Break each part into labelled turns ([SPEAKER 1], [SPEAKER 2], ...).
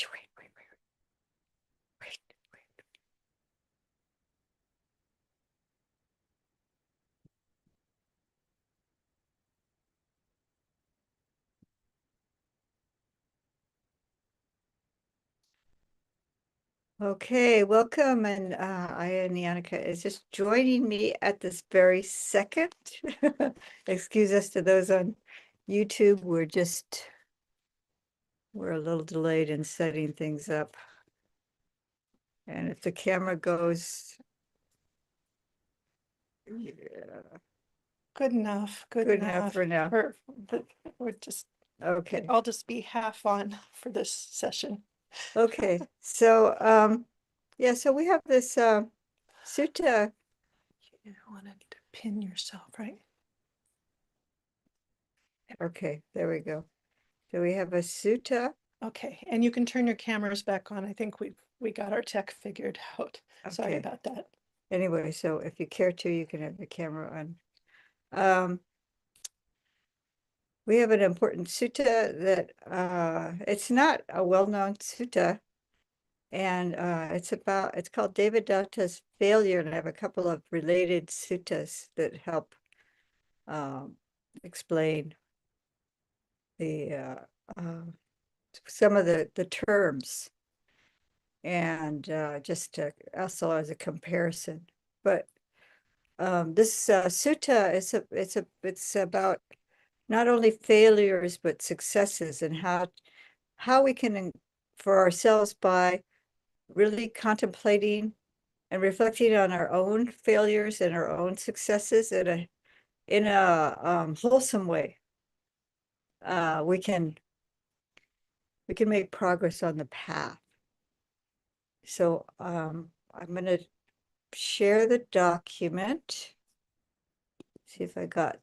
[SPEAKER 1] Wait. Okay, welcome. And Aya and Yannicka is just joining me at this very second. Excuse us to those on YouTube. We're a little delayed in setting things up. And if the camera goes, yeah,
[SPEAKER 2] Good enough. Good
[SPEAKER 1] good enough for now.
[SPEAKER 2] We're just,
[SPEAKER 1] Okay,
[SPEAKER 2] I'll just be half on for this session.
[SPEAKER 1] okay. So, yeah, so we have this sutta.
[SPEAKER 2] You wanted to pin yourself, right?
[SPEAKER 1] Okay, there we go. So we have a sutta.
[SPEAKER 2] Okay, and you can turn your cameras back on. I think we got our tech figured out. Sorry
[SPEAKER 1] Okay.
[SPEAKER 2] about that.
[SPEAKER 1] Anyway, so if you care to, you can have the camera on. We have an important sutta that it's not a well-known sutta, and it's called Devadatta's failure, and I have a couple of related suttas that help explain the some of the terms, and just also as a comparison. But this sutta it's about not only failures but successes, and how we can for ourselves by really contemplating and reflecting on our own failures and our own successes in a wholesome way. We can make progress on the path. So I'm going to share the document. See if I got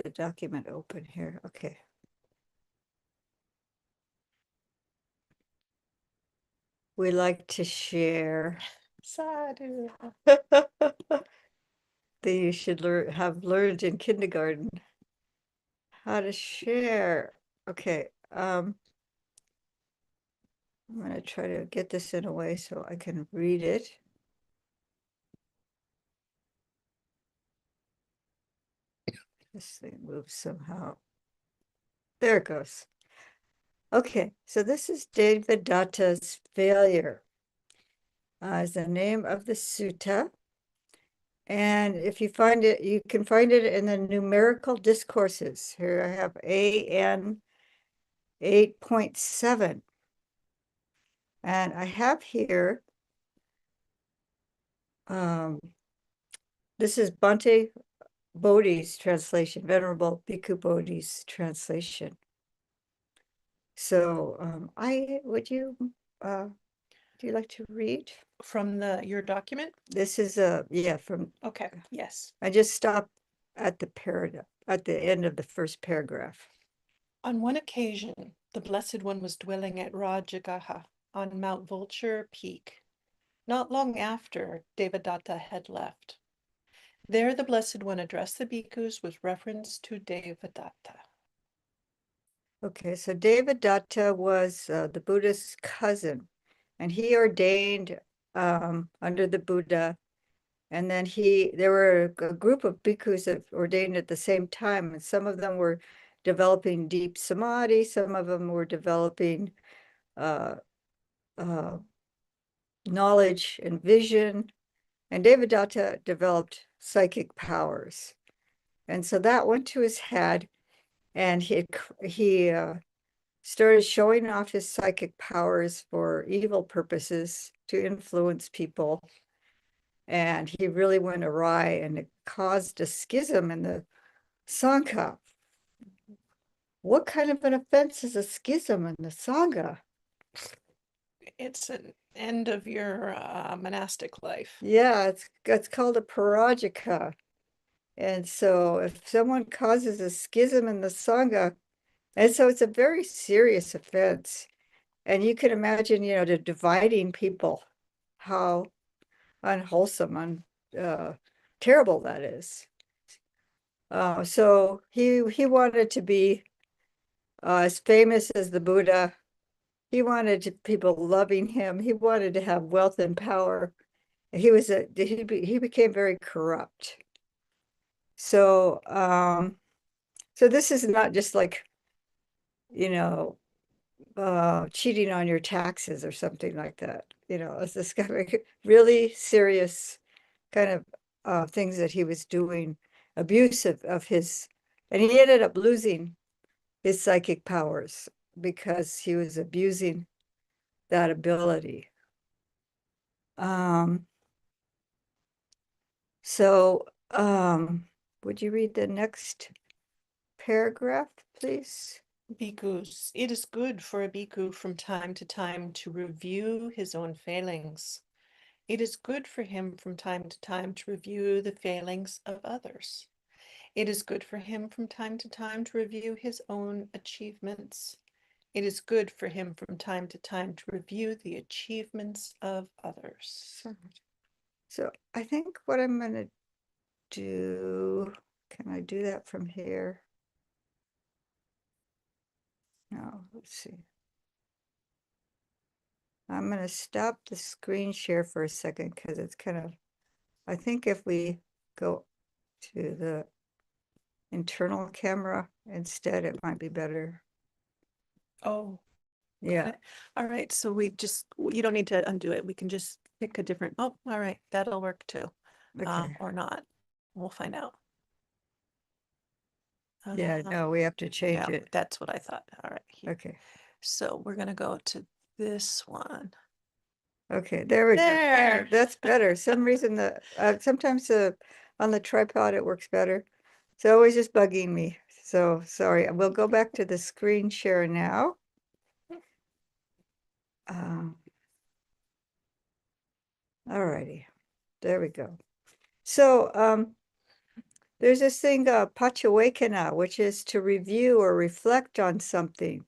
[SPEAKER 1] the document open here. Okay. We like to share.
[SPEAKER 2] Sadhu.
[SPEAKER 1] That you should have learned in kindergarten how to share. Okay. I'm going to try to get this in a way so I can read it. This thing moves somehow. There it goes. Okay, so this is Devadatta's failure is the name of the sutta. And if you find it, you can find it in the numerical discourses. Here I have AN 8.7. And I have here, this is Bhante Bodhi's translation, Venerable Bhikkhu Bodhi's translation. So would you like to read?
[SPEAKER 2] From your document?
[SPEAKER 1] This is from,
[SPEAKER 2] Okay, yes.
[SPEAKER 1] I just stopped at the paragraph, at the end of the first paragraph.
[SPEAKER 2] On one occasion, the Blessed One was dwelling at Rajagaha on Mount Vulture Peak. Not long after, Devadatta had left. There the Blessed One addressed the bhikkhus with reference to Devadatta.
[SPEAKER 1] Okay, so Devadatta was the Buddha's cousin, and he ordained under the Buddha. And then there were a group of bhikkhus that ordained at the same time, and some of them were developing deep samadhi, some of them were developing uh, knowledge and vision, and Devadatta developed psychic powers. And so that went to his head, and he started showing off his psychic powers for evil purposes to influence people. And he really went awry, and it caused a schism in the Sangha. What kind of an offense is a schism in the Sangha?
[SPEAKER 2] It's an end of your monastic life.
[SPEAKER 1] Yeah, it's called a parajika. And so if someone causes a schism in the Sangha, and so it's a very serious offense. And you can imagine, the dividing people, how unwholesome and terrible that is. So he wanted to be as famous as the Buddha. he wanted people loving him. He wanted to have wealth and power. He became very corrupt. So so this is not just like, you know, cheating on your taxes or something like that. It's this kind of really serious kind of things that he was doing, abusive of his, and he ended up losing his psychic powers because he was abusing that ability. So would you read the next paragraph, please?
[SPEAKER 2] Bhikkhus, it is good for a bhikkhu from time to time to review his own failings. It is good for him from time to time to review the failings of others. It is good for him from time to time to review his own achievements. It is good for him from time to time to review the achievements of others.
[SPEAKER 1] So I think what I'm going to do, can I do that from here? No, let's see. I'm going to stop the screen share for a second because it's kind of, I think if we go to the internal camera instead, it might be better.
[SPEAKER 2] Oh,
[SPEAKER 1] Yeah.
[SPEAKER 2] okay. All right. So you don't need to undo it. We can just pick a different, oh, all right. That'll work too.
[SPEAKER 1] Okay.
[SPEAKER 2] Or not. We'll find out.
[SPEAKER 1] Yeah, no, we have to change
[SPEAKER 2] Yeah,
[SPEAKER 1] it.
[SPEAKER 2] that's what I thought. All right. Here.
[SPEAKER 1] Okay.
[SPEAKER 2] So we're going to go to this one.
[SPEAKER 1] Okay, there we go.
[SPEAKER 2] There.
[SPEAKER 1] That's better. Some reason sometimes on the tripod it works better. It's always just bugging me. So sorry. We'll go back to the screen share now. All righty. There we go. So there's this thing, Pachawekana, which is to review or reflect on something.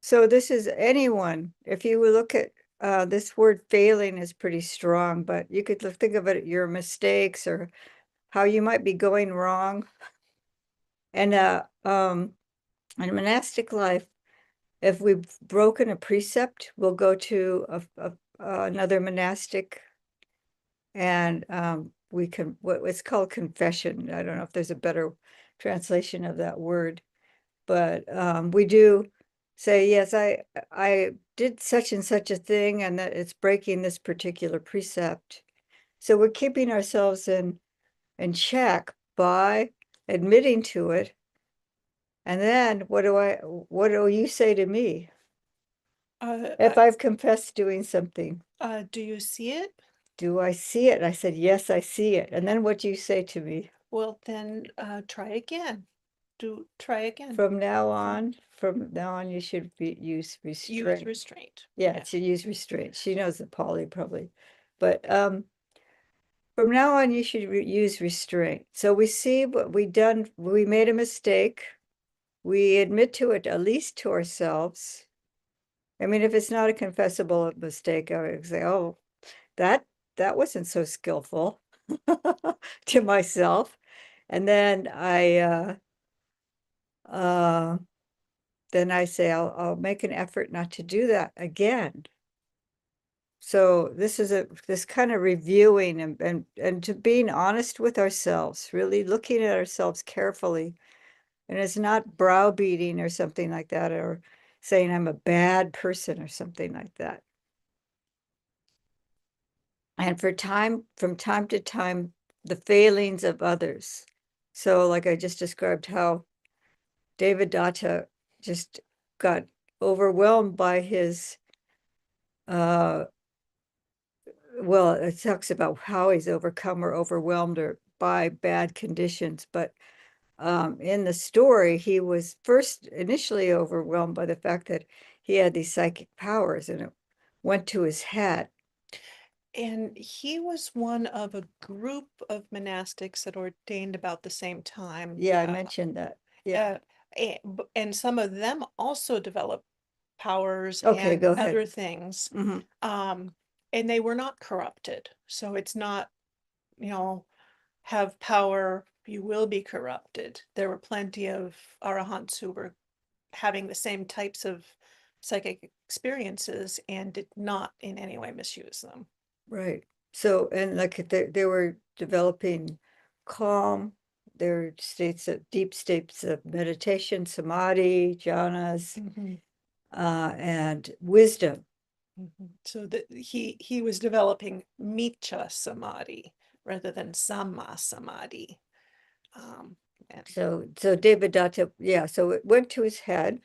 [SPEAKER 1] So this is anyone. If you look at this word failing is pretty strong, but you could think of it your mistakes or how you might be going wrong. And in monastic life, if we've broken a precept, we'll go to another monastic and we can, it's called confession. I don't know if there's a better translation of that word, but we do say, yes, I did such and such a thing and that it's breaking this particular precept. So we're keeping ourselves in check by admitting to it. And then what do you say to me if I've confessed doing something?
[SPEAKER 2] Do you see it?
[SPEAKER 1] Do I see it? I said, yes, I see it. And then what do you say to me?
[SPEAKER 2] Well, then try again. Try again.
[SPEAKER 1] From now on, you should use restraint.
[SPEAKER 2] Use restraint.
[SPEAKER 1] Yeah, to use restraint. She knows the Pali probably. But from now on, you should use restraint. So we see what we done. We made a mistake. We admit to it, at least to ourselves. I mean, if it's not a confessable mistake, I would say, oh, that wasn't so skillful to myself. And then I say, I'll make an effort not to do that again. So this is this kind of reviewing and to being honest with ourselves, really looking at ourselves carefully. And it's not browbeating or something like that, or saying I'm a bad person or something like that. And from time to time, the failings of others. So like I just described how Devadatta just got overwhelmed by his well, it talks about how he's overcome or overwhelmed or by bad conditions, but in the story, he was first initially overwhelmed by the fact that he had these psychic powers and it went to his head.
[SPEAKER 2] And he was one of a group of monastics that ordained about the same time.
[SPEAKER 1] Yeah, I mentioned that. Yeah.
[SPEAKER 2] And some of them also developed powers
[SPEAKER 1] Okay,
[SPEAKER 2] and
[SPEAKER 1] go ahead.
[SPEAKER 2] other things. And they were not corrupted. So it's not, have power You will be corrupted. There were plenty of arahants who were having the same types of psychic experiences and did not in any way misuse them.
[SPEAKER 1] Right. So, and like they were developing calm, their states of deep states of meditation, samadhi, jhanas,
[SPEAKER 2] Mhm,
[SPEAKER 1] and wisdom.
[SPEAKER 2] mhm. So that he was developing micha samadhi rather than samma samadhi. Um, and
[SPEAKER 1] So Devadatta, yeah, so it went to his head,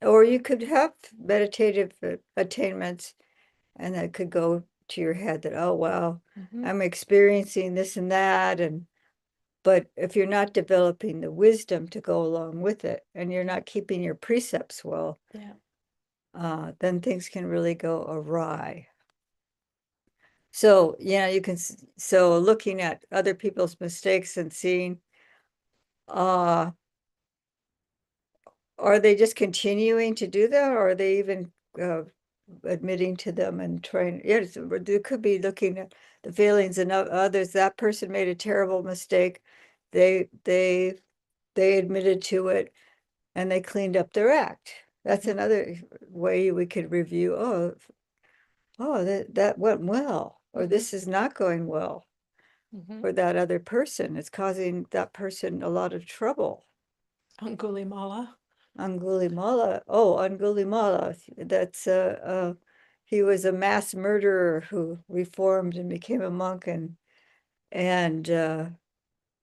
[SPEAKER 1] or you could have meditative attainments, and that could go to your head that, oh, wow,
[SPEAKER 2] mhm,
[SPEAKER 1] I'm experiencing this and that, and but if you're not developing the wisdom to go along with it, and you're not keeping your precepts well,
[SPEAKER 2] yeah.
[SPEAKER 1] then things can really go awry. So, yeah, you can, so looking at other people's mistakes and seeing, uh, are they just continuing to do that, or are they even admitting to them and trying? Yes, there could be looking at the failings in others. That person made a terrible mistake. They admitted to it and they cleaned up their act. That's
[SPEAKER 2] Mhm,
[SPEAKER 1] another way we could review. Oh, that went well, or
[SPEAKER 2] mhm,
[SPEAKER 1] this is not going well
[SPEAKER 2] mhm.
[SPEAKER 1] for that other person. It's causing that person a lot of trouble.
[SPEAKER 2] Angulimala.
[SPEAKER 1] Angulimala. That's he was a mass murderer who reformed and became a monk, and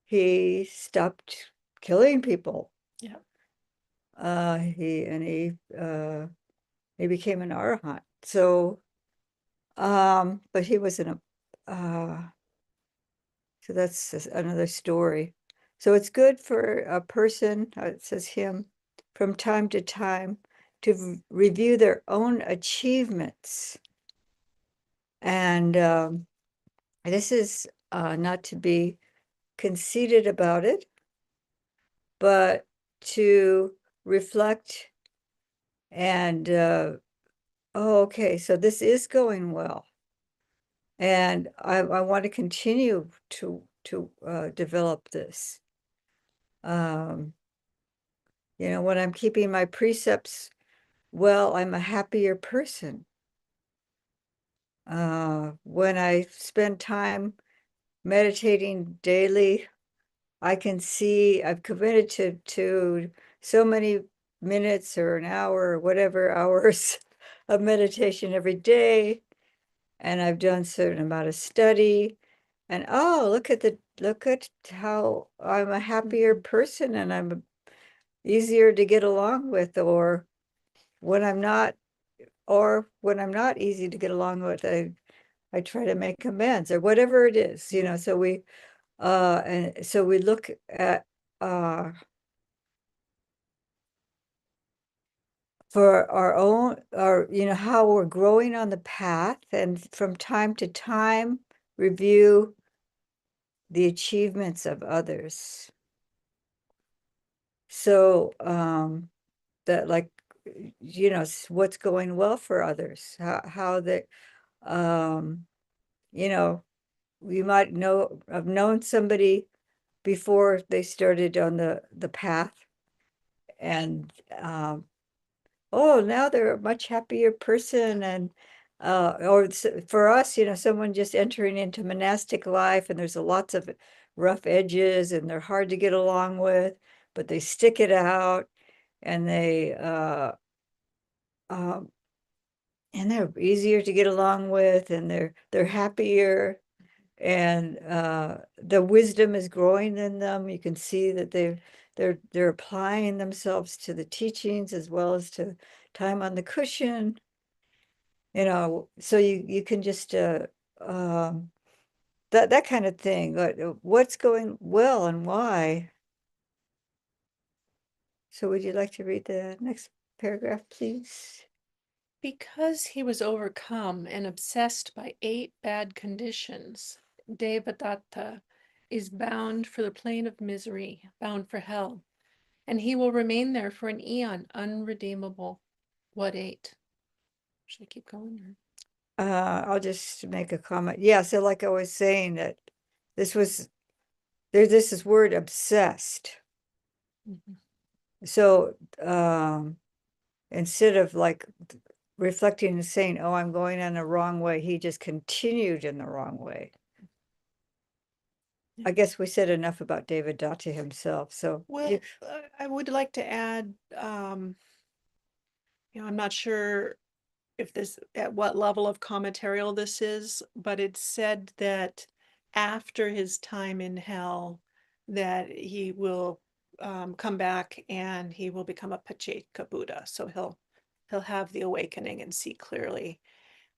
[SPEAKER 1] he stopped killing people.
[SPEAKER 2] Yeah.
[SPEAKER 1] He became an arahant. So, but he was in so that's another story. So it's good for a person, it says him, from time to time to review their own achievements. And this is not to be conceited about it, but to reflect and, oh, okay, so this is going well. And I want to continue to develop this. Um, when I'm keeping my precepts well, I'm a happier person. When I spend time meditating daily, I can see I've committed to so many minutes or an hour or whatever hours of meditation every day, and I've done certain amount of study. And oh, look at how I'm a happier
[SPEAKER 2] Mhm,
[SPEAKER 1] person and I'm easier to get along with, when I'm not, or when I'm not easy to get along with, I try to make amends or whatever it is,
[SPEAKER 2] mhm.
[SPEAKER 1] and so we look at uh for how we're growing on the path, and from time to time review the achievements of others. So, that like, what's going well for others, how they, um, you know, you might have known somebody before they started on the path, and, oh, now they're a much happier person, and, for us, someone just entering into monastic life, and there's lots of rough edges, and they're hard to get along with, but they stick it out, and um, they're easier to get along with, and they're happier, and the wisdom is growing in them. You can see that they're applying themselves to the teachings as well as to time on the cushion. So you can just um that kind of thing. What's going well and why? So would you like to read the next paragraph, please?
[SPEAKER 2] Because he was overcome and obsessed by 8 bad conditions, Devadatta is bound for the plane of misery, bound for hell, and he will remain there for an eon, unredeemable. What 8? Should I keep going?
[SPEAKER 1] I'll just make a comment. Yeah, so like I was saying, that this was there's this word obsessed.
[SPEAKER 2] Mhm.
[SPEAKER 1] So instead of like reflecting and saying, oh, I'm going in the wrong way, he just continued in the wrong way. I guess we said enough about Devadatta himself. So
[SPEAKER 2] Well, I would like to add, I'm not sure if this, at what level of commentarial this is, but it said that after his time in hell, that he will come back and he will become a Pacheka Buddha. So he'll have the awakening and see clearly.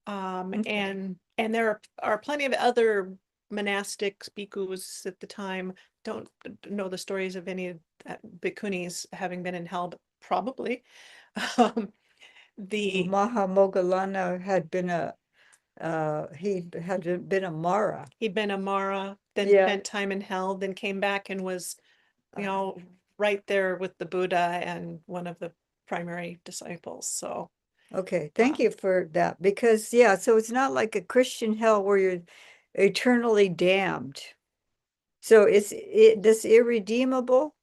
[SPEAKER 1] okay.
[SPEAKER 2] And there are plenty of other monastic bhikkhus at the time. Don't know the stories of any bhikkhunis having been in hell, but probably. Um, the
[SPEAKER 1] Mahamoggallana had been he had been a Mara.
[SPEAKER 2] He'd been a Mara, then
[SPEAKER 1] Yeah.
[SPEAKER 2] spent time in hell, then came back and was, you
[SPEAKER 1] Uh,
[SPEAKER 2] know, right there with the Buddha and one of the primary disciples. So,
[SPEAKER 1] Okay, thank
[SPEAKER 2] um,
[SPEAKER 1] you for that, because yeah, so it's not like a Christian hell where you're eternally damned. So this irredeemable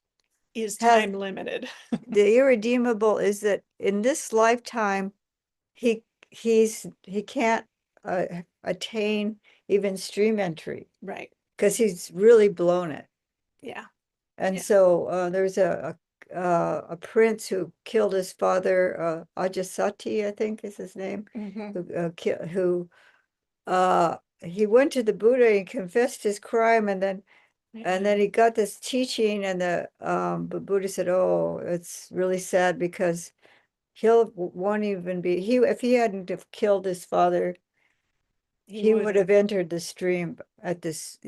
[SPEAKER 2] is
[SPEAKER 1] has
[SPEAKER 2] time limited.
[SPEAKER 1] the irredeemable is that in this lifetime he can't attain even stream entry
[SPEAKER 2] Right.
[SPEAKER 1] because he's really blown it.
[SPEAKER 2] Yeah.
[SPEAKER 1] And
[SPEAKER 2] Yeah.
[SPEAKER 1] so there's a prince who killed his father, Ajasati, I think is his name,
[SPEAKER 2] Hmm.
[SPEAKER 1] who he went to the Buddha and confessed his crime, and then he got this teaching, and the Buddha said, "Oh, it's really sad because he'll won't even be he if he hadn't have killed his father,
[SPEAKER 2] He
[SPEAKER 1] he
[SPEAKER 2] would
[SPEAKER 1] would
[SPEAKER 2] have.
[SPEAKER 1] have entered the stream at this,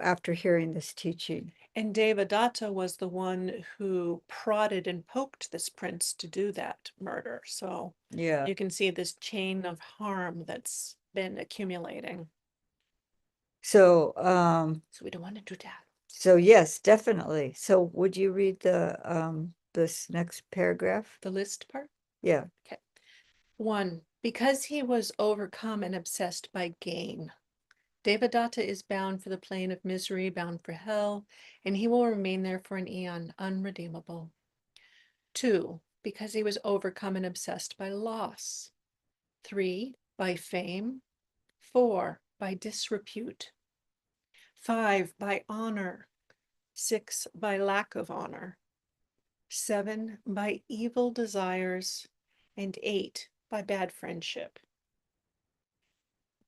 [SPEAKER 1] after hearing this teaching."
[SPEAKER 2] And Devadatta was the one who prodded and poked this prince to do that murder. So
[SPEAKER 1] Yeah.
[SPEAKER 2] you can see this chain of harm that's been accumulating.
[SPEAKER 1] So
[SPEAKER 2] So we don't want to do that.
[SPEAKER 1] so yes, definitely. So would you read this next paragraph?
[SPEAKER 2] The list part?
[SPEAKER 1] Yeah.
[SPEAKER 2] Okay. 1. Because he was overcome and obsessed by gain, Devadatta is bound for the plane of misery, bound for hell, and he will remain there for an eon, unredeemable. 2. Because he was overcome and obsessed by loss. 3. By fame. 4. By disrepute. 5. By honor. 6. By lack of honor. 7. By evil desires. And 8. By bad friendship.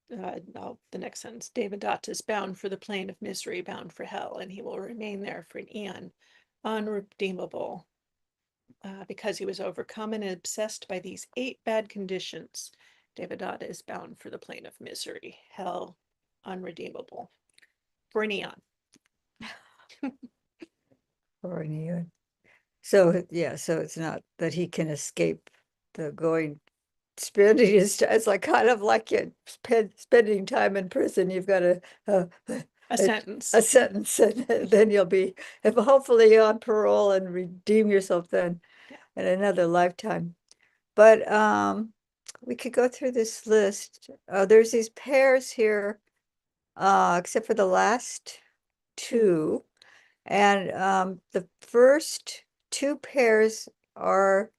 [SPEAKER 2] The next sentence. Devadatta is bound for the plane of misery, bound for hell, and he will remain there for an eon, unredeemable, because he was overcome and obsessed by these 8 bad conditions. Devadatta is bound for the plane of misery, hell, unredeemable, for an eon.
[SPEAKER 1] Or any so yeah, so it's not that he can escape the going spending his it's like kind of like you spending time in prison. You've got
[SPEAKER 2] A
[SPEAKER 1] a,
[SPEAKER 2] sentence.
[SPEAKER 1] a sentence, and then you'll be if hopefully on parole and redeem yourself then
[SPEAKER 2] Yeah.
[SPEAKER 1] in another lifetime. But we could go through this list. There's these pairs here, except for the last
[SPEAKER 2] Two.
[SPEAKER 1] two. And the first two pairs are,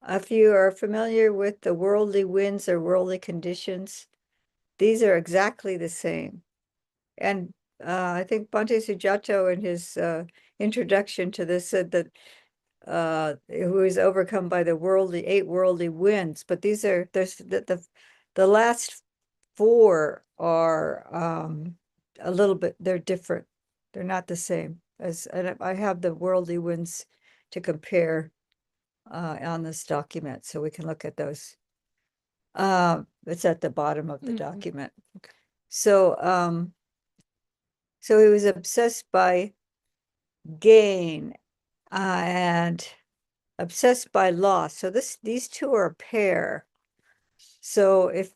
[SPEAKER 1] if you are familiar with the worldly winds or worldly conditions, these are exactly the same. And I think Bhante Sujato in his introduction to this said that who is overcome by the eight worldly winds. But there's the last four are a little bit, they're different. They're not the same and I have the worldly winds to compare on this document, so we can look at those. It's at the bottom of the
[SPEAKER 2] Mhm.
[SPEAKER 1] document.
[SPEAKER 2] Okay.
[SPEAKER 1] So he was obsessed by gain and obsessed by loss. So these two are a pair. So if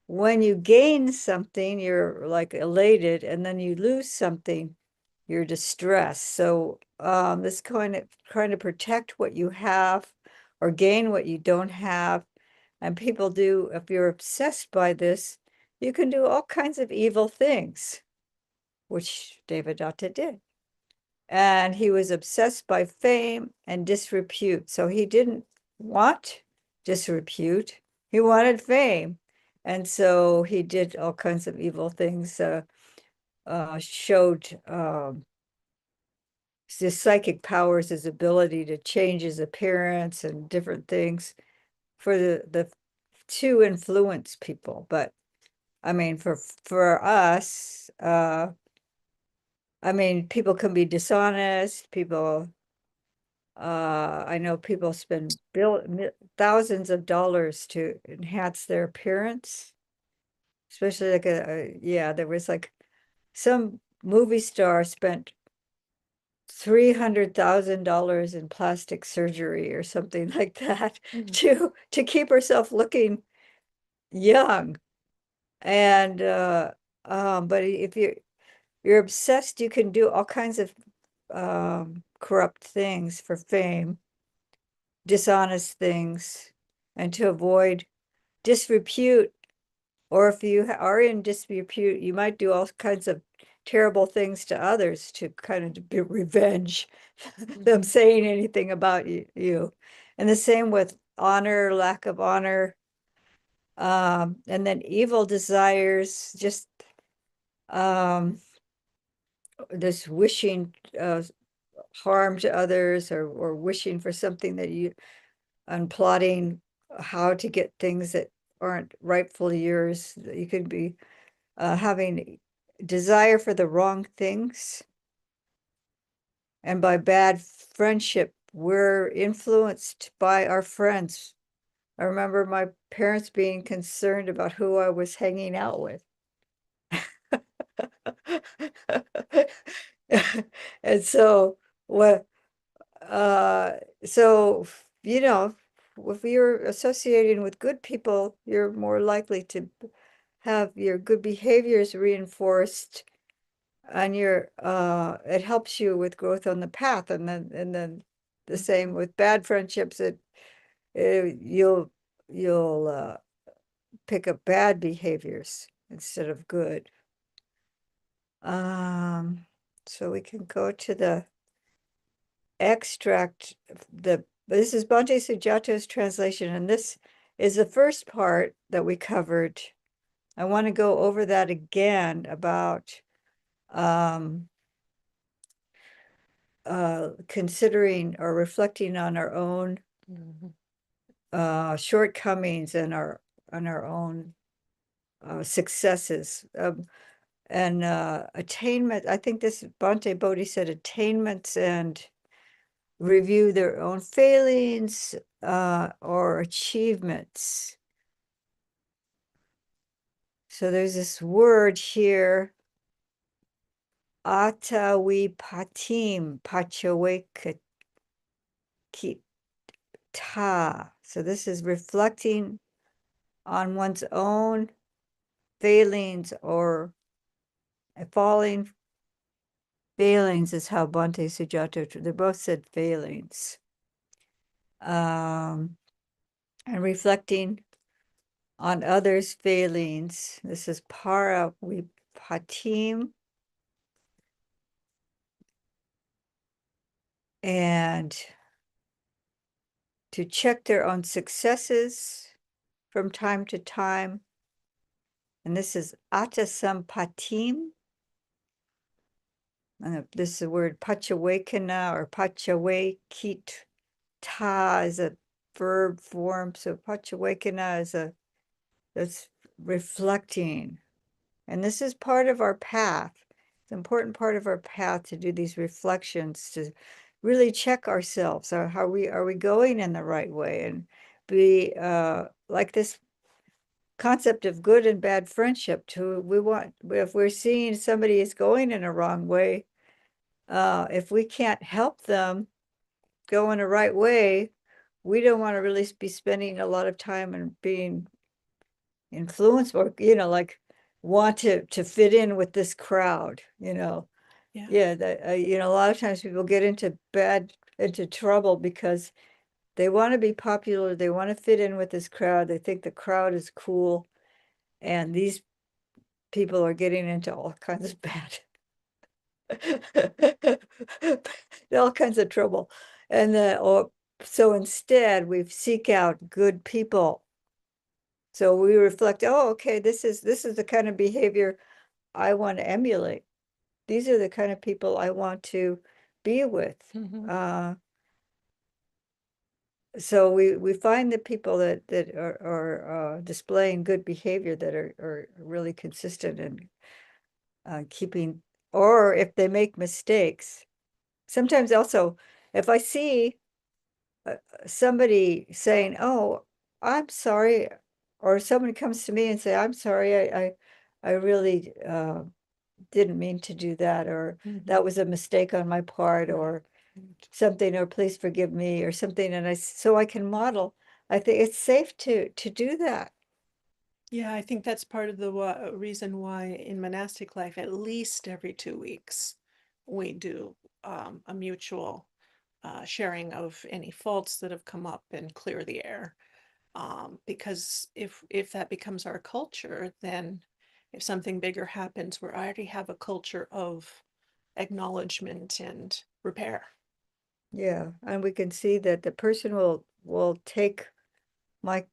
[SPEAKER 1] when you gain something, you're like elated, and then you lose something, you're distressed. So this kind of trying to protect what you have or gain what you don't have. And people do, if you're obsessed by this, you can do all kinds of evil things. which Devadatta did. And he was obsessed by fame and disrepute. So he didn't want disrepute, he wanted fame. And so he did all kinds of evil things, showed his psychic powers, his ability to change his appearance and different things for the to influence people. But I mean, for us, I mean, people can be dishonest. People, I know people spend thousands of dollars to enhance their appearance, especially like yeah, there was like some movie star spent $300,000 in plastic surgery or something like that to keep herself looking young. And but if you're obsessed, you can do all kinds of corrupt things for fame, dishonest things, and to avoid disrepute. Or if you are in disrepute, you might do all kinds of terrible things to others to kind of be revenge them saying anything about you. And the same with honor, lack of honor. And then evil desires, just this wishing harm to others, or wishing for something that you, and plotting how to get things that aren't rightfully yours. You could be having desire for the wrong things. And by bad friendship, we're influenced by our friends. I remember my parents being concerned about who I was hanging out with. And so what uh so you know, if you're associating with good people, you're more likely to have your good behaviors reinforced, and your it helps you with growth on the path. And then the same with bad friendships, you'll pick up bad behaviors instead of good. So we can go to the extract. This is Bhante Sujata's translation, and this is the first part that we covered. I want to go over that again about considering or reflecting on our own shortcomings and our own successes. And attainment, I think this Bhante Bodhi said attainments, and review their own failings or achievements. So there's this word here, atavipatim pachawekita. So this is reflecting on one's own failings or falling. Failings is how Bhante Sujata, they both said failings. And reflecting on others' failings. This is para vipatim. And to check their own successes from time to time. And this is atasampatim. And this is the word pachawekana or pachawekita is a verb form. So pachawekana is that's reflecting. And this is part of our path. It's an important part of our path to do these reflections, to really check ourselves. How are we going in the right way? And be like this concept of good and bad friendship. If we're seeing somebody is going in a wrong way, if we can't help them go in the right way, we don't want to really be spending a lot of time and being influenced, or like want to fit in with this crowd. Yeah, that a lot of times people get into trouble because they want to be popular, they want to fit in with this crowd, they think the crowd is cool, and these people are getting into all kinds of bad All kinds of trouble. And or so instead we seek out good people. So we reflect, oh, okay, this is the kind of behavior I want to emulate. These are the kind of people I want to be with.
[SPEAKER 2] Mhm.
[SPEAKER 1] So we find the people that are displaying good behavior that are really consistent and keeping, or if they make mistakes. Sometimes also, if I see somebody saying, "Oh, I'm sorry," or somebody comes to me and say, "I'm sorry, I really didn't mean to do that," or that
[SPEAKER 2] Mhm.
[SPEAKER 1] was a mistake on my part,
[SPEAKER 2] Right.
[SPEAKER 1] or something, or please forgive me, or something, and so I can model. I think it's safe to do that.
[SPEAKER 2] Yeah, I think that's part of the reason why in monastic life, at least every 2 weeks, we do a mutual sharing of any faults that have come up and clear the air. Because if that becomes our culture, then if something bigger happens, we already have a culture of acknowledgement and repair.
[SPEAKER 1] Yeah, and we can see that the person will take my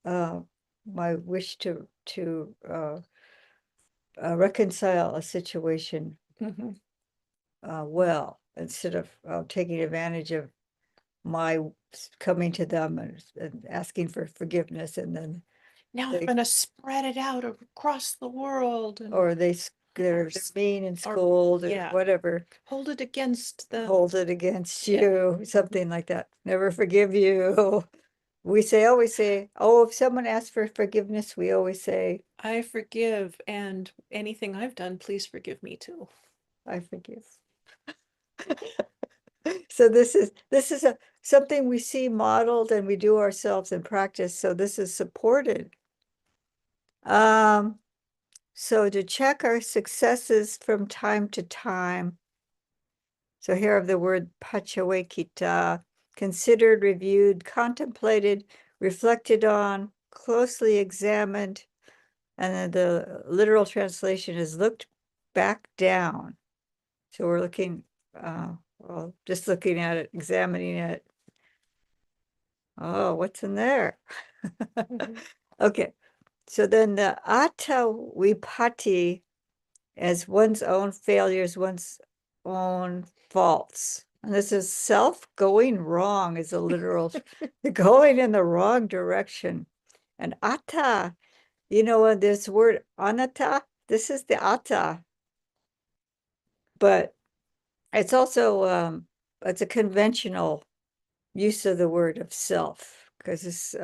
[SPEAKER 1] uh my wish to reconcile a situation
[SPEAKER 2] Mhm.
[SPEAKER 1] well, instead of taking advantage of my coming to them and asking for forgiveness, and then
[SPEAKER 2] Now I'm
[SPEAKER 1] they,
[SPEAKER 2] gonna spread it out across the world and
[SPEAKER 1] or they're
[SPEAKER 2] or s-
[SPEAKER 1] mean and
[SPEAKER 2] or
[SPEAKER 1] scold or
[SPEAKER 2] yeah,
[SPEAKER 1] whatever,
[SPEAKER 2] hold it against them.
[SPEAKER 1] hold it against
[SPEAKER 2] Yeah.
[SPEAKER 1] you, something like that. Never forgive you. Always say, oh, if someone asks for forgiveness, we always say,
[SPEAKER 2] I forgive, and anything I've done, please forgive me too.
[SPEAKER 1] I forgive. So this is something we see modeled and we do ourselves in practice. So this is supported. Um, so to check our successes from time to time. So here of the word pachawekita, considered, reviewed, contemplated, reflected on, closely examined, and then the literal translation is looked back down. So we're looking, well, just looking at it, examining it. Oh, what's in there?
[SPEAKER 2] Mhm.
[SPEAKER 1] Okay, so then the atta vipatti as one's own failures, one's own faults. And this is self going wrong is a literal, going in the wrong direction. And atta, this word anatta, this is the atta, but it's also it's a conventional use of the word of self, because this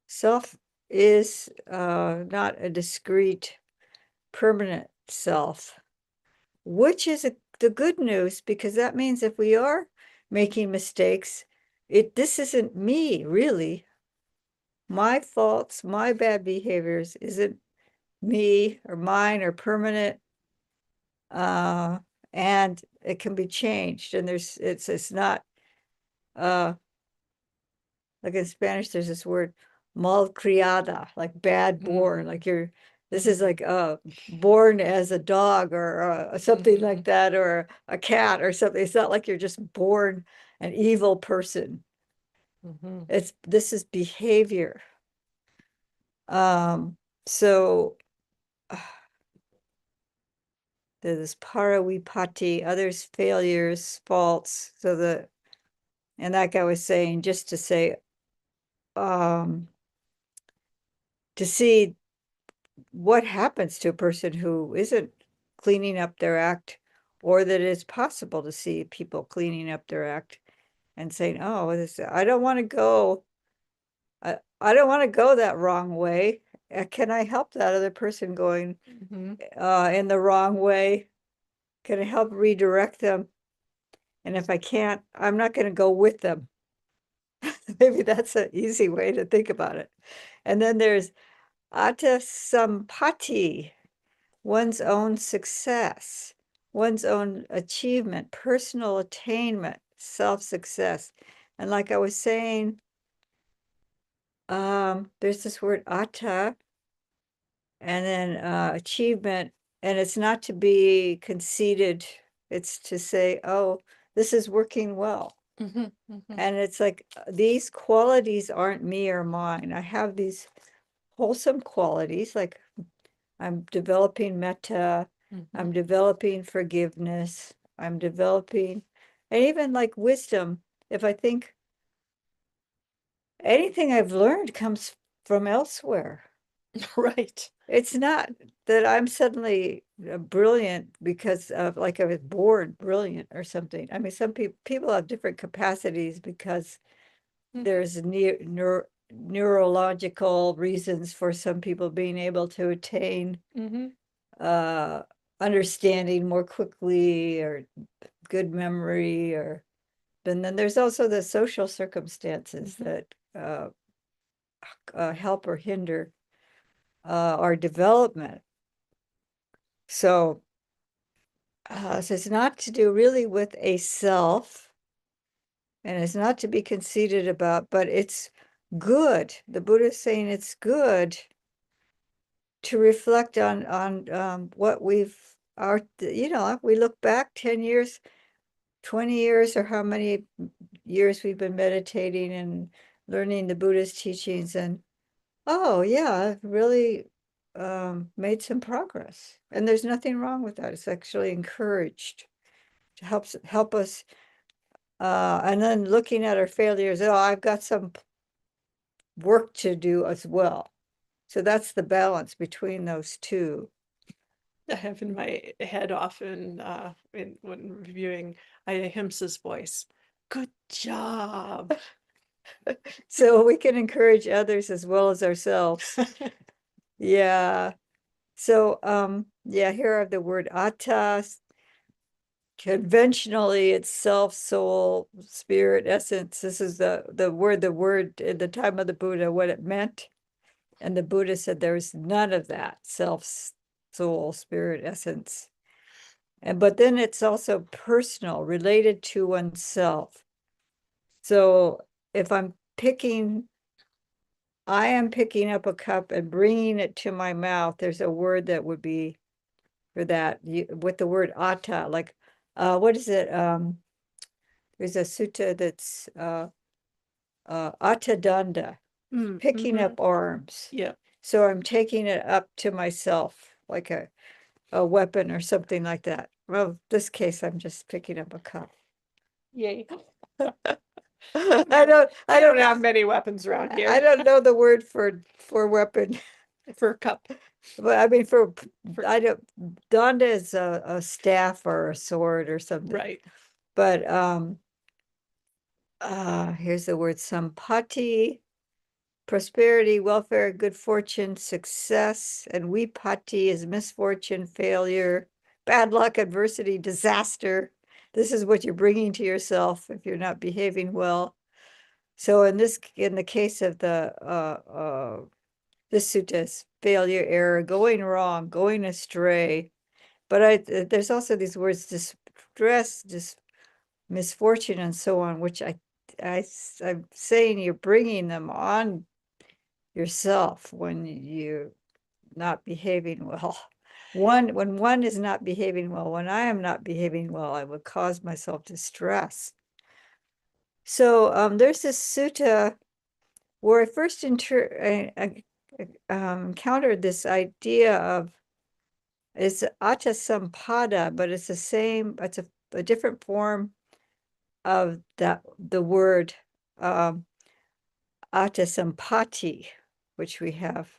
[SPEAKER 1] self is not a discrete, permanent self, which is the good news, because that means if we are making mistakes, this isn't me, really. My faults, my bad behaviors isn't me or mine or permanent. Uh, and it can be changed. And it's not uh like in Spanish, there's this word malcriada, like bad born, like this is
[SPEAKER 2] Mhm.
[SPEAKER 1] like born as a dog or something
[SPEAKER 2] Mhm.
[SPEAKER 1] like that, or a cat or something. It's not like you're just born an evil person.
[SPEAKER 2] Mhm.
[SPEAKER 1] This is behavior. Um, so there's parawipati, others failures, faults. And that guy was saying, just um to see what happens to a person who isn't cleaning up their act, or that it's possible to see people cleaning up their act and saying, oh, I don't want to go, I don't want to go that wrong way. Can I help that other person going
[SPEAKER 2] Mhm.
[SPEAKER 1] in the wrong way? Can I help redirect them? And if I can't, I'm not going to go with them. Maybe that's an easy way to think about it. And then there's Atta Sampati, one's own success, one's own achievement, personal attainment, self-success. And like I was saying, there's this word atta, and then achievement. And it's not to be conceited. It's to say, oh, this is working well.
[SPEAKER 2] Mhm, mhm,
[SPEAKER 1] And it's like, these qualities aren't me or mine. I have these wholesome qualities, like I'm developing metta,
[SPEAKER 2] mhm.
[SPEAKER 1] I'm developing forgiveness, I'm developing, and even like wisdom. If I think anything I've learned comes from elsewhere,
[SPEAKER 2] Right.
[SPEAKER 1] it's not that I'm suddenly brilliant because of like I was born brilliant or something. I mean, some people have different capacities because
[SPEAKER 2] Mm.
[SPEAKER 1] there's neurological reasons for some people being able to attain
[SPEAKER 2] Mhm.
[SPEAKER 1] understanding more quickly or good memory, or then there's also the social circumstances
[SPEAKER 2] Mhm.
[SPEAKER 1] that help or hinder our development. So it's not to do really with a self, and it's not to be conceited about, but it's good. The Buddha is saying it's good to reflect on what we've if we look back 10 years, 20 years, or how many years we've been meditating and learning the Buddha's teachings, and oh yeah, I've really made some progress. And there's nothing wrong with that. It's actually encouraged to help us. And then looking at our failures, oh, I've got some work to do as well. So that's the balance between those two.
[SPEAKER 2] I have in my head often, when reviewing Ayahimsa's voice. Good job.
[SPEAKER 1] So we can encourage others as well as ourselves. Yeah. So yeah, here are the word atta. Conventionally, it's self, soul, spirit, essence. This is the word in the time of the Buddha, what it meant. And the Buddha said there was none of that, self, soul, spirit, essence. But then it's also personal, related to oneself. So if I am picking up a cup and bringing it to my mouth, there's a word that would be for that, with the word atta, like, what is it? There's a sutta that's Atadanda, picking
[SPEAKER 2] Mhm.
[SPEAKER 1] up arms.
[SPEAKER 2] Yeah.
[SPEAKER 1] So I'm taking it up to myself, like a weapon or something like that. Well, this case, I'm just picking up a cup.
[SPEAKER 2] Yay.
[SPEAKER 1] I don't
[SPEAKER 2] have many weapons around
[SPEAKER 1] I
[SPEAKER 2] here
[SPEAKER 1] don't know the word for weapon,
[SPEAKER 2] for a cup.
[SPEAKER 1] but I mean I don't. Danda is a staff or a sword or something.
[SPEAKER 2] Right.
[SPEAKER 1] But here's the word sampati, prosperity, welfare, good fortune, success, and vipatti is misfortune, failure, bad luck, adversity, disaster. This is what you're bringing to yourself if you're not behaving well. So in the case of this sutta is failure, error, going wrong, going astray. But there's also these words, distress, misfortune, and so on, which I'm saying you're bringing them on yourself when you're not behaving well. When one is not behaving well, when I am not behaving well, I would cause myself distress. So there's this sutta where I first encountered this idea of, it's attasampada, but it's a different form of the word attasampati, which we have.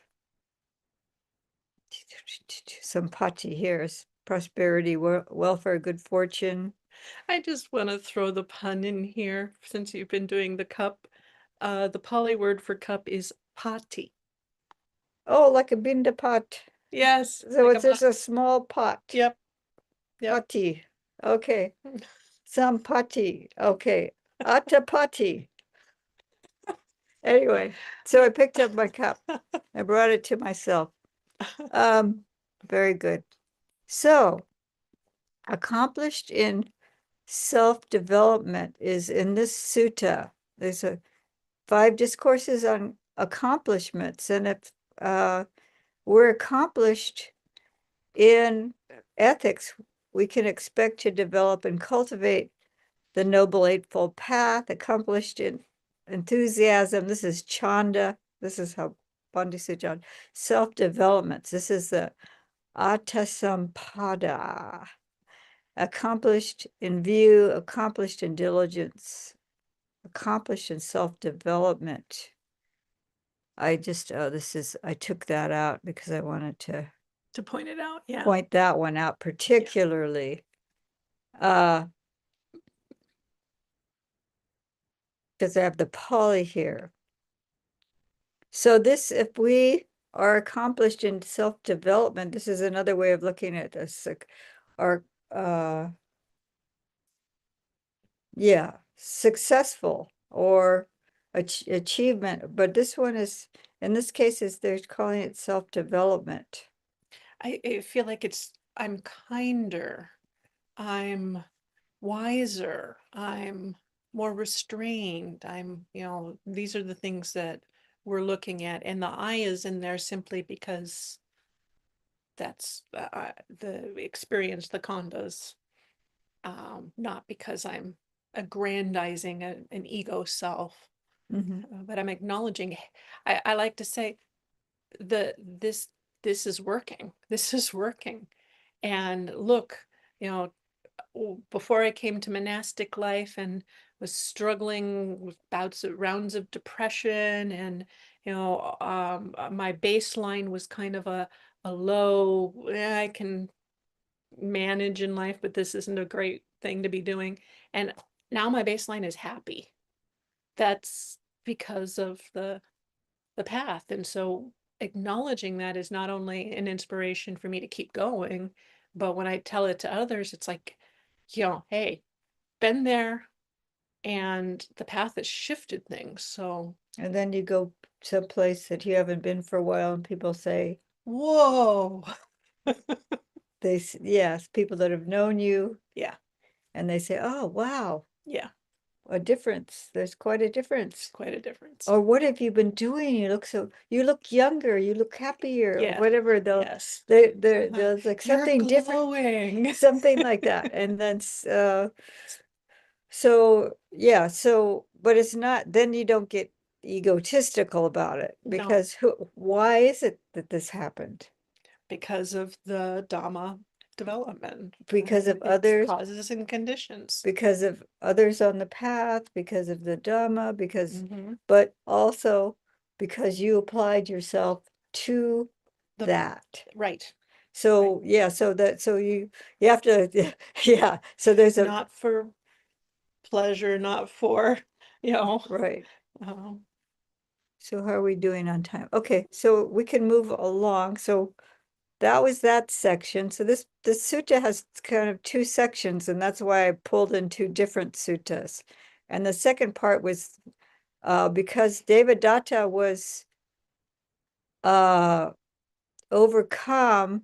[SPEAKER 1] Sampati here is prosperity, welfare, good fortune.
[SPEAKER 2] I just want to throw the pun in here since you've been doing the cup. The Pali word for cup is pati.
[SPEAKER 1] Oh, like a binda pot.
[SPEAKER 2] Yes.
[SPEAKER 1] So
[SPEAKER 2] Like
[SPEAKER 1] it's just a small pot.
[SPEAKER 2] Yep. Yep.
[SPEAKER 1] Pati. Okay. Sampati. Okay. Atapati. Anyway, so I picked up my cup. I brought it to myself. Very good. So, accomplished in self-development is in this sutta. There's 5 discourses on accomplishments, and if we're accomplished in ethics, we can expect to develop and cultivate the Noble Eightfold Path, accomplished in enthusiasm. This is Chanda. This is how Bandi Sujan. Self-development. This is the Atasampada. Accomplished in view, accomplished in diligence, accomplished in self-development. I just, I took that out because I wanted to
[SPEAKER 2] point it out. Yeah.
[SPEAKER 1] point that one out particularly. Because I have the Pali here. So this, if we are accomplished in self-development, this is another way of looking at this. Our, yeah, successful or achievement, but this one is, in this case, is they're calling it self-development.
[SPEAKER 2] I feel like I'm kinder, I'm wiser, I'm more restrained, these are the things that we're looking at. And the I is in there simply because that's the experience, the khandhas, not because I'm aggrandizing an ego self, but I'm acknowledging. I like to say this is working. This is working. And look, you know, before I came to monastic life and was struggling with rounds of depression, and my baseline was kind of a low, I can manage in life, but this isn't a great thing to be doing. And now my baseline is happy. That's because of the path. And so acknowledging that is not only an inspiration for me to keep going, but when I tell it to others, it's like, hey, been there, and the path has shifted things. So,
[SPEAKER 1] and then you go to a place that you haven't been for a while and people say,
[SPEAKER 2] whoa.
[SPEAKER 1] yes, people that have known you.
[SPEAKER 2] Yeah.
[SPEAKER 1] And they say, oh, wow.
[SPEAKER 2] Yeah.
[SPEAKER 1] A difference. There's quite a difference.
[SPEAKER 2] Quite a difference.
[SPEAKER 1] Or what have you been doing? You look younger, you look happier, or whatever.
[SPEAKER 2] Yes.
[SPEAKER 1] There's like
[SPEAKER 2] You're
[SPEAKER 1] something
[SPEAKER 2] glowing.
[SPEAKER 1] different, something like that. And then, so, yeah, but it's not, then you don't get egotistical about it,
[SPEAKER 2] No.
[SPEAKER 1] because why is it that this happened?
[SPEAKER 2] Because of the Dhamma development.
[SPEAKER 1] Because of
[SPEAKER 2] It's
[SPEAKER 1] others,
[SPEAKER 2] causes and conditions.
[SPEAKER 1] because of others on the path, because of the Dhamma, but also because you applied yourself to that.
[SPEAKER 2] Right.
[SPEAKER 1] So, yeah, so you have to, yeah, so there's
[SPEAKER 2] Not for pleasure, not for,
[SPEAKER 1] right.
[SPEAKER 2] um,
[SPEAKER 1] So how are we doing on time? Okay, so we can move along. So that was that section. So this sutta has kind of two sections, and that's why I pulled in two different suttas. And the second part was because Devadatta was overcome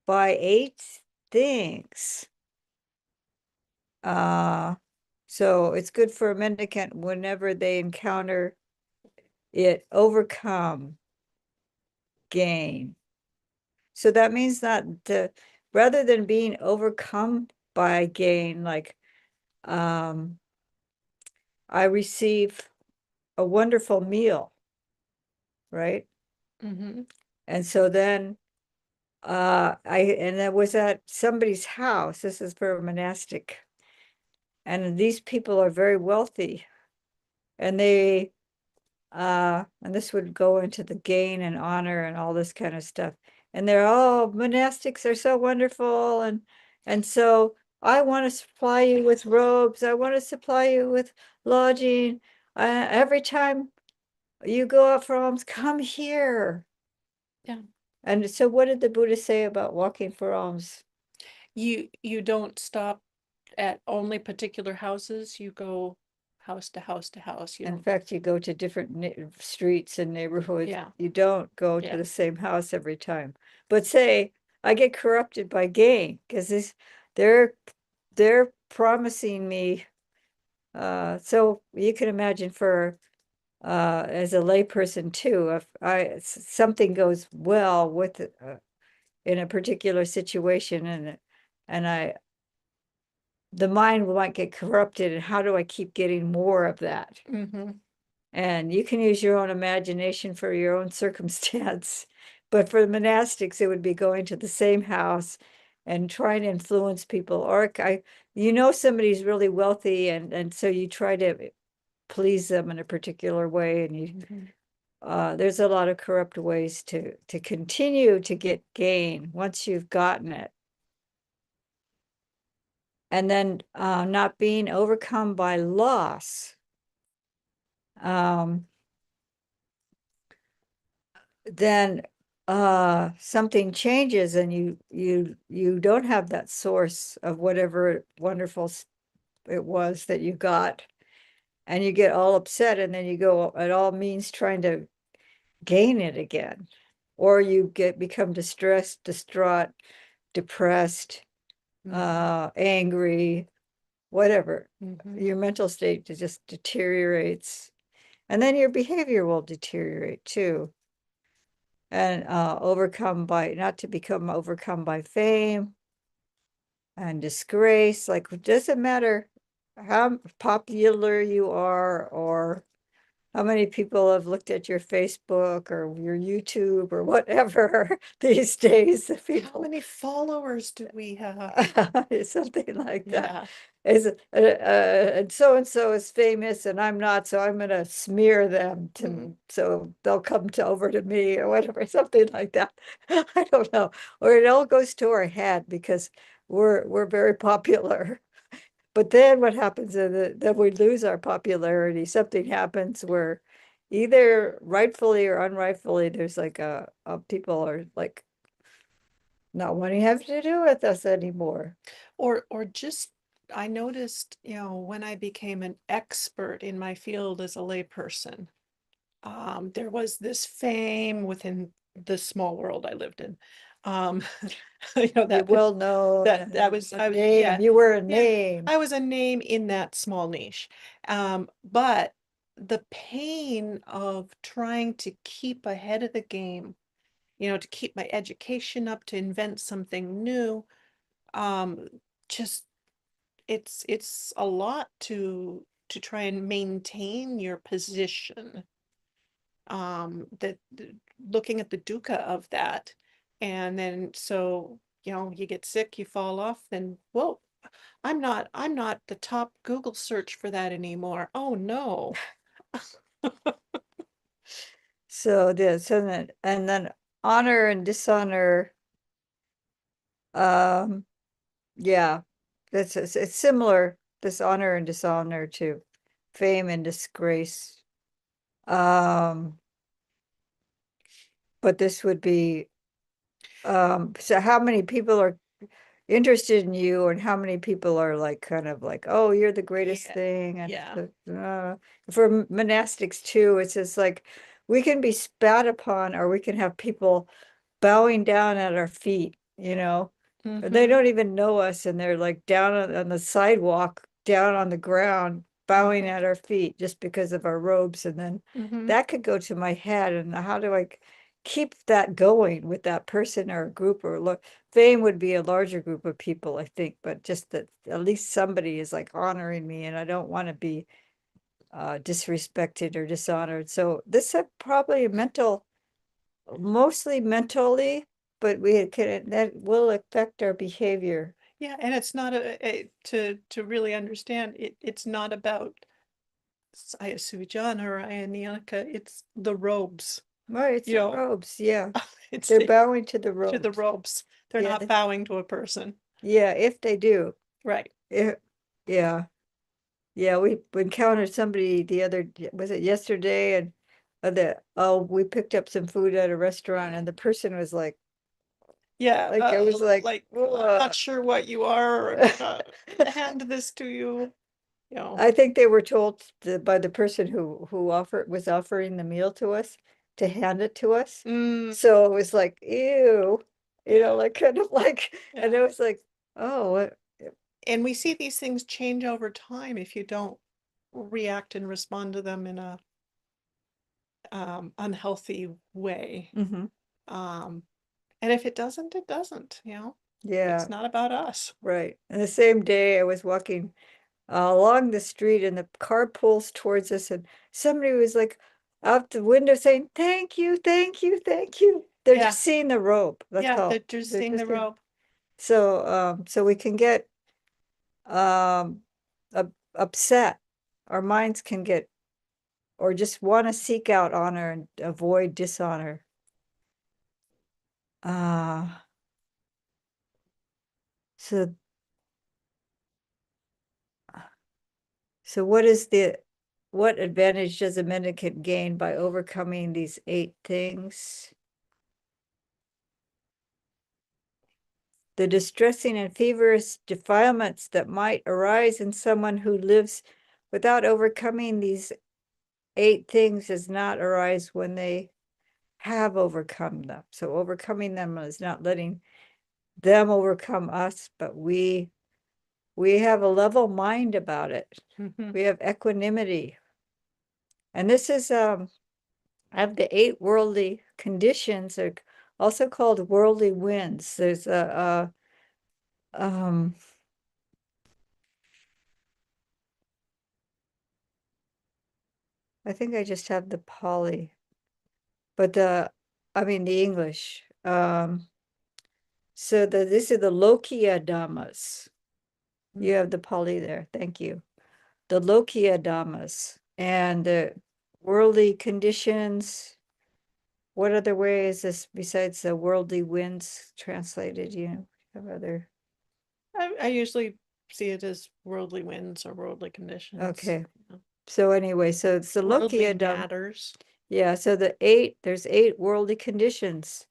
[SPEAKER 1] by 8 things. So it's good for a mendicant whenever they encounter it, overcome, gain. So that means that rather than being overcome by gain, like I receive a wonderful meal, right? And so then and I was at somebody's house. This is for a monastic. And these people are very wealthy. And and this would go into the gain and honor and all this kind of stuff. And they're all monastics are so wonderful. And so I want to supply you with robes. I want to supply you with lodging. Every time you go out for alms, come here.
[SPEAKER 2] Yeah.
[SPEAKER 1] And so what did the Buddha say about walking for alms?
[SPEAKER 2] You don't stop at only particular houses. You go house to house to house.
[SPEAKER 1] In fact, you go to different streets and neighborhoods.
[SPEAKER 2] Yeah.
[SPEAKER 1] You don't go to the same house every time. But say I get corrupted by gain because they're promising me. So you can imagine for as a layperson too, if something goes well with in a particular situation, and the mind might get corrupted, and how do I keep getting more of that?
[SPEAKER 2] Mm-hmm.
[SPEAKER 1] And you can use your own imagination for your own circumstance. But for the monastics, it would be going to the same house and trying to influence people. Or somebody's really wealthy, and so you try to please them in a particular way, and there's a lot of corrupt ways to continue to get gain once you've gotten it. And then not being overcome by loss. Then something changes, and you don't have that source of whatever wonderful it was that you got, and you get all upset, and then you go at all means trying to gain it again, or you become distressed, distraught, depressed, angry, whatever. Your mental state just deteriorates, and then your behavior will deteriorate too. And not to become overcome by fame and disgrace. Like, it doesn't matter how popular you are, or how many people have looked at your Facebook or your YouTube or whatever these days. The
[SPEAKER 2] How
[SPEAKER 1] people,
[SPEAKER 2] many followers do we have?
[SPEAKER 1] something like that.
[SPEAKER 2] Yeah.
[SPEAKER 1] Is and so is famous, and I'm not, so I'm gonna smear them so they'll come over to me, or whatever, something like that. I don't know. Or it all goes to our head because we're very popular. But then what happens is that we lose our popularity. Something happens where either rightfully or unrightfully, there's like people are like not wanting to have to do with us anymore.
[SPEAKER 2] Or just, I noticed, when I became an expert in my field as a layperson, there was this fame within the small world I lived in.
[SPEAKER 1] You're
[SPEAKER 2] That
[SPEAKER 1] well known,
[SPEAKER 2] that was,
[SPEAKER 1] a
[SPEAKER 2] I was,
[SPEAKER 1] name.
[SPEAKER 2] yeah,
[SPEAKER 1] You were a
[SPEAKER 2] yeah,
[SPEAKER 1] name.
[SPEAKER 2] I was a name in that small niche. But the pain of trying to keep ahead of the game, to keep my education up, to invent something new, um, just it's a lot to try and maintain your position. That looking at the dukkha of that, and then so you get sick, you fall off, then whoa, I'm not the top Google search for that anymore. Oh no.
[SPEAKER 1] So this and then honor and dishonor. Um, yeah, it's similar. This honor and dishonor to fame and disgrace. Um, but this would be so how many people are interested in you, and how many people are like kind of like, oh, you're the greatest
[SPEAKER 2] Yeah,
[SPEAKER 1] thing. And
[SPEAKER 2] yeah.
[SPEAKER 1] for monastics too, it's just like we can be spat upon, or we can have people bowing down at our feet, they don't even know us, and they're like down on the sidewalk, down on the ground, bowing at our feet just because of our robes. And then that could go to my head, and how do I keep that going with that person or a group? Or look, fame would be a larger group of people, I think, but just that at least somebody is like honoring me, and I don't want to be disrespected or dishonored. So this is probably mostly mentally, but that will affect our behavior.
[SPEAKER 2] Yeah, and it's not to really understand it. It's not about Saya Sujana or Ayaniaka. It's the robes.
[SPEAKER 1] Right, it's
[SPEAKER 2] You
[SPEAKER 1] the
[SPEAKER 2] know,
[SPEAKER 1] robes, yeah.
[SPEAKER 2] it's
[SPEAKER 1] They're bowing to the
[SPEAKER 2] to the
[SPEAKER 1] robes.
[SPEAKER 2] robes. They're
[SPEAKER 1] Yeah,
[SPEAKER 2] not bowing to a person.
[SPEAKER 1] yeah, if they do.
[SPEAKER 2] Right.
[SPEAKER 1] Yeah, yeah, we encountered somebody was it yesterday? And we picked up some food at a restaurant, and the person was like,
[SPEAKER 2] Yeah.
[SPEAKER 1] I was like,
[SPEAKER 2] Like, I'm
[SPEAKER 1] "Ugh."
[SPEAKER 2] not sure what you are, or I'm gonna hand this to you.
[SPEAKER 1] I think they were told by the person who was offering the meal to us, to hand it to us.
[SPEAKER 2] Mm,
[SPEAKER 1] So it was like, ew,
[SPEAKER 2] yeah,
[SPEAKER 1] like kind of like, and it
[SPEAKER 2] yeah.
[SPEAKER 1] was like, oh,
[SPEAKER 2] And we see these things change over time if you don't react and respond to them in a unhealthy way.
[SPEAKER 1] mhm.
[SPEAKER 2] Um, And if it doesn't, it doesn't,
[SPEAKER 1] Yeah,
[SPEAKER 2] It's not about us.
[SPEAKER 1] right. And the same day I was walking along the street and the car pulls towards us and somebody was like out the window saying, thank you, thank you, thank you. They're
[SPEAKER 2] Yeah.
[SPEAKER 1] just seeing the rope. That's
[SPEAKER 2] Yeah,
[SPEAKER 1] all.
[SPEAKER 2] they're just seeing the rope.
[SPEAKER 1] So we can get um upset. Our minds can get or just want to seek out honor and avoid dishonor. Uh so so what advantage does a mendicant gain by overcoming these 8 things? The distressing and feverish defilements that might arise in someone who lives without overcoming these 8 things does not arise when they have overcome them. So overcoming them is not letting them overcome us, but we have a level mind about it.
[SPEAKER 2] Mhm.
[SPEAKER 1] We have equanimity. And this is of the 8 worldly conditions are also called worldly winds. There's I think I just have the Pali, but I mean the English. So this is the Lokiya Dhammas. You have the Pali there. Thank you. The Lokiya Dhammas and the worldly conditions. What other way is this besides the worldly winds translated? You have other.
[SPEAKER 2] I usually see it as worldly winds or worldly conditions.
[SPEAKER 1] Okay. So anyway, so it's the
[SPEAKER 2] Worldly
[SPEAKER 1] Lokiya Dhamma.
[SPEAKER 2] matters.
[SPEAKER 1] Yeah, so there's 8 worldly conditions.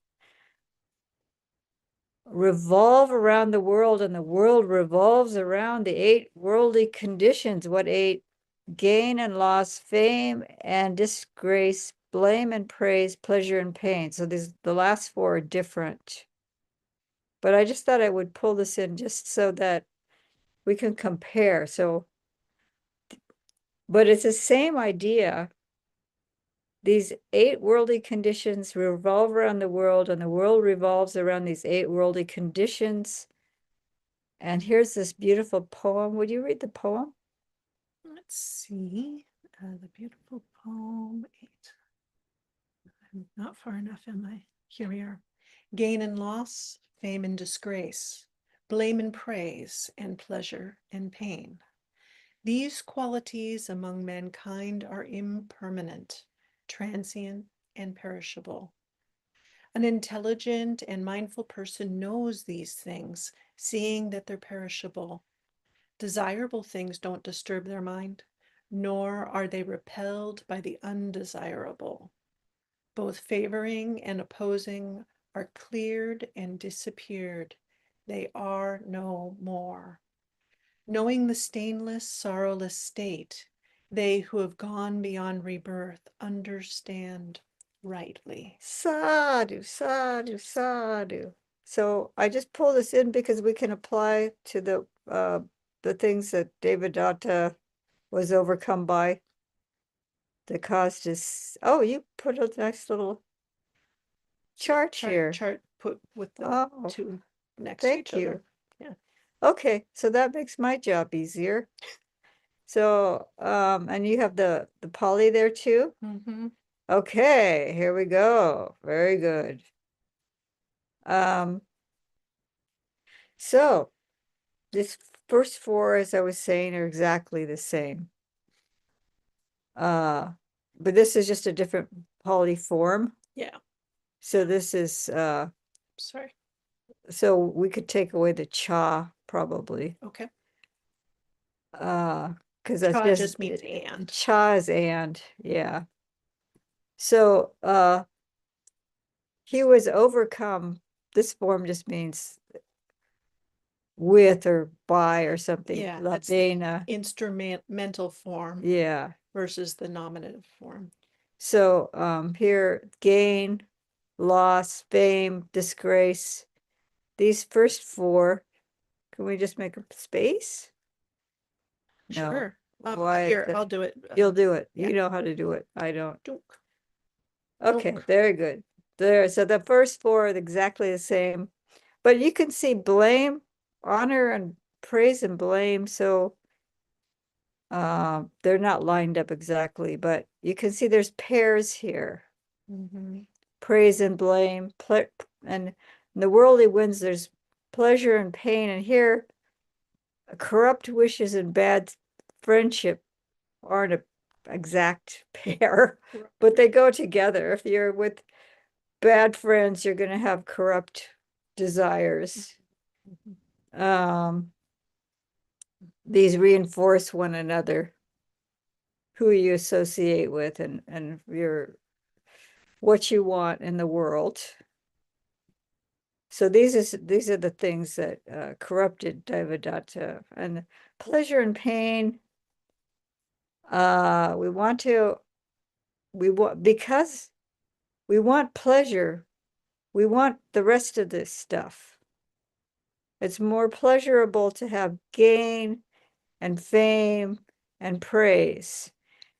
[SPEAKER 1] Revolve around the world, and the world revolves around the 8 worldly conditions. What 8? Gain and loss, fame and disgrace, blame and praise, pleasure and pain. So the last 4 are different. But I just thought I would pull this in just so that we can compare. So, but it's the same idea. These 8 worldly conditions revolve around the world, and the world revolves around these 8 worldly conditions. And here's this beautiful poem. Would you read the poem?
[SPEAKER 2] Let's see. The beautiful poem 8. I'm not far enough, am I? Here we are. Gain and loss, fame and disgrace, blame and praise, and pleasure and pain. These qualities among mankind are impermanent, transient, and perishable. An intelligent and mindful person knows these things, seeing that they're perishable. Desirable things don't disturb their mind, nor are they repelled by the undesirable. Both favoring and opposing are cleared and disappeared. They are no more. Knowing the stainless, sorrowless state, they who have gone beyond rebirth understand rightly.
[SPEAKER 1] Sadhu, sadhu, sadhu. So I just pull this in because we can apply to the things that Devadatta was overcome by. The caused his, oh, you put a nice little chart here.
[SPEAKER 2] Chart put with the
[SPEAKER 1] Oh,
[SPEAKER 2] 2 next to each
[SPEAKER 1] thank you.
[SPEAKER 2] other. Yeah.
[SPEAKER 1] Okay, so that makes my job easier. So, and you have the Pali there too?
[SPEAKER 2] Mm-hmm.
[SPEAKER 1] Okay, here we go. Very good. So this first 4, as I was saying, are exactly the same. But this is just a different Pali form.
[SPEAKER 2] Yeah.
[SPEAKER 1] So this is
[SPEAKER 2] Sorry.
[SPEAKER 1] so we could take away the cha probably.
[SPEAKER 2] Okay.
[SPEAKER 1] Because that's
[SPEAKER 2] Cha just means and.
[SPEAKER 1] cha is and, yeah. So he was overcome. This form just means with or by or something.
[SPEAKER 2] Yeah,
[SPEAKER 1] La
[SPEAKER 2] that's the
[SPEAKER 1] pena.
[SPEAKER 2] instrumental form
[SPEAKER 1] Yeah.
[SPEAKER 2] versus the nominative form.
[SPEAKER 1] So here, gain, loss, fame, disgrace. These first 4, can we just make a space? No.
[SPEAKER 2] Sure.
[SPEAKER 1] Why
[SPEAKER 2] Here, I'll do it.
[SPEAKER 1] You'll do it.
[SPEAKER 2] yeah.
[SPEAKER 1] You know how to do it. I don't.
[SPEAKER 2] Dunk.
[SPEAKER 1] Okay,
[SPEAKER 2] Dunk.
[SPEAKER 1] very good. There, so the first four are exactly the same, but you can see blame, honor, and praise and blame. So they're not lined up exactly, but you can see there's pairs here. Praise and blame, and in the worldly winds, there's pleasure and pain, and here, corrupt wishes and bad friendship aren't an exact pair, but they go together. If you're with bad friends, you're going to have corrupt desires. These reinforce one another, who you associate with, and your what you want in the world. So these are the things that corrupted Devadatta. And pleasure and pain. Because we want pleasure, we want the rest of this stuff. It's more pleasurable to have gain and fame and praise.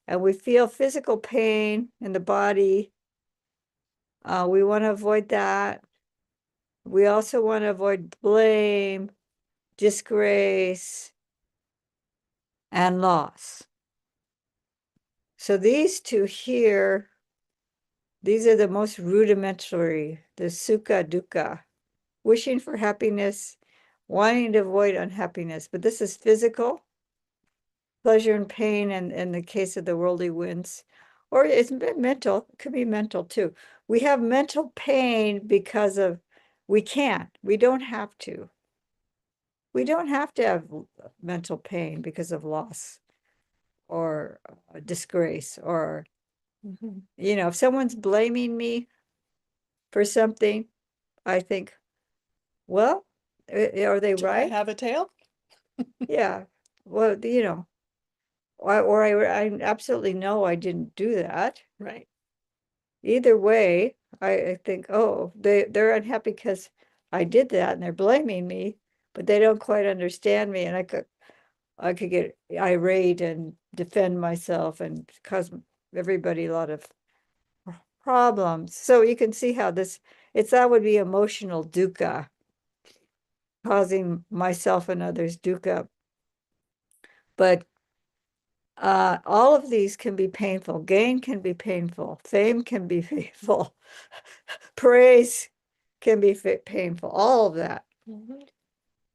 [SPEAKER 1] And we feel physical pain in the body. We want to avoid that. We also want to avoid blame, disgrace, and loss. So these two here, these are the most rudimentary, the sukha dukkha, wishing for happiness, wanting to avoid unhappiness. But this is physical, pleasure and pain, and in the case of the worldly winds, or it's mental, it could be mental too. We have mental pain because of, we don't have to. We don't have to have mental pain because of loss or disgrace, or, if someone's blaming me for something, I think, well, are they
[SPEAKER 2] Do I
[SPEAKER 1] right?
[SPEAKER 2] have a tail?
[SPEAKER 1] Yeah. Well, or I absolutely know I didn't do that.
[SPEAKER 2] Right.
[SPEAKER 1] Either way, I think, oh, they're unhappy because I did that and they're blaming me, but they don't quite understand me, and I could get irate and defend myself and cause everybody a lot of problems. So you can see how that would be emotional dukkha, causing myself and others dukkha. But all of these can be painful. Gain can be painful. Fame can be painful. Praise can be painful. All of that.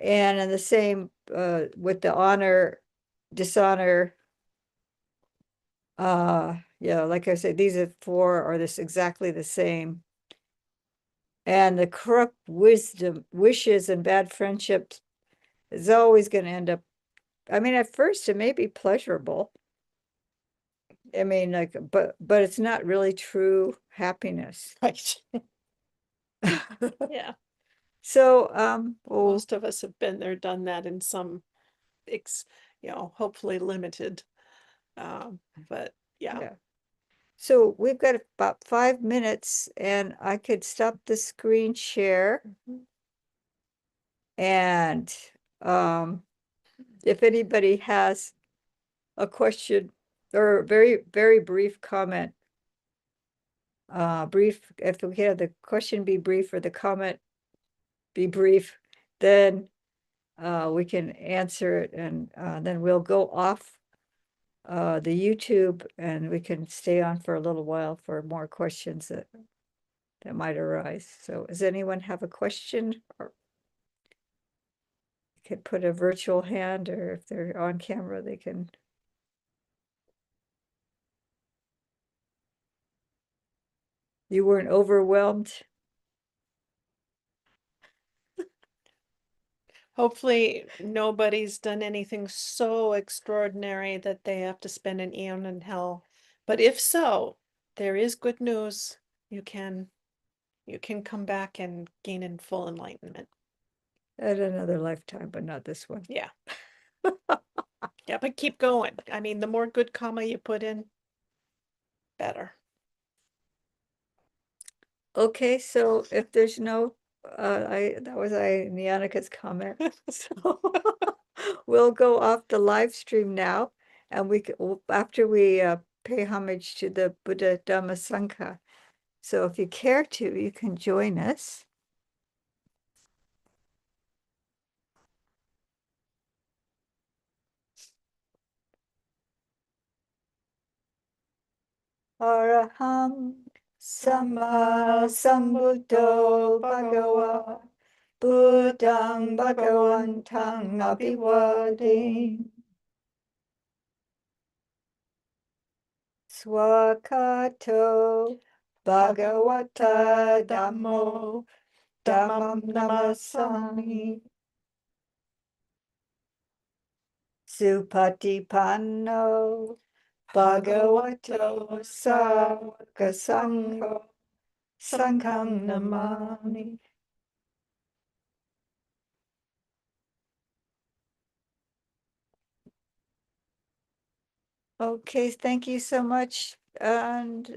[SPEAKER 1] And in the same with the honor, dishonor. Like I said, these are four are this exactly the same. And the corrupt wishes, and bad friendships is always going to end up. I mean, at first it may be pleasurable. I mean, but it's not really true happiness.
[SPEAKER 2] Right. Yeah.
[SPEAKER 1] So,
[SPEAKER 2] Most of us have been there, done that in some, hopefully limited. But yeah.
[SPEAKER 1] So we've got about 5 minutes, and I could stop the screen share. And if anybody has a question or a very, very brief comment, if we have the question be brief or the comment be brief, then we can answer it, and then we'll go off the YouTube, and we can stay on for a little while for more questions that might arise. So does anyone have a question? Or you could put a virtual hand, or if they're on camera, they can. You weren't overwhelmed?
[SPEAKER 2] Hopefully nobody's done anything so extraordinary that they have to spend an eon in hell. But if so, there is good news. You can come back and gain in full enlightenment.
[SPEAKER 1] At another lifetime, but not this one.
[SPEAKER 2] Yeah. Yeah, but keep going. I mean, the more good karma you put in, better.
[SPEAKER 1] Okay, so if there's no, that was Nyanika's comment. So we'll go off the live stream now, and after we pay homage to the Buddha Dhamma Sangha. So if you care to, you can join us. Araham Sama Sambuddho Bhagava Buddhang Bhagavantang Abhivadin Swakato Bhagavata Dhammo Dhammam Namasami Supatipanno Bhagavato Sangha Sangho Sangham Namami. Okay, thank you so much. And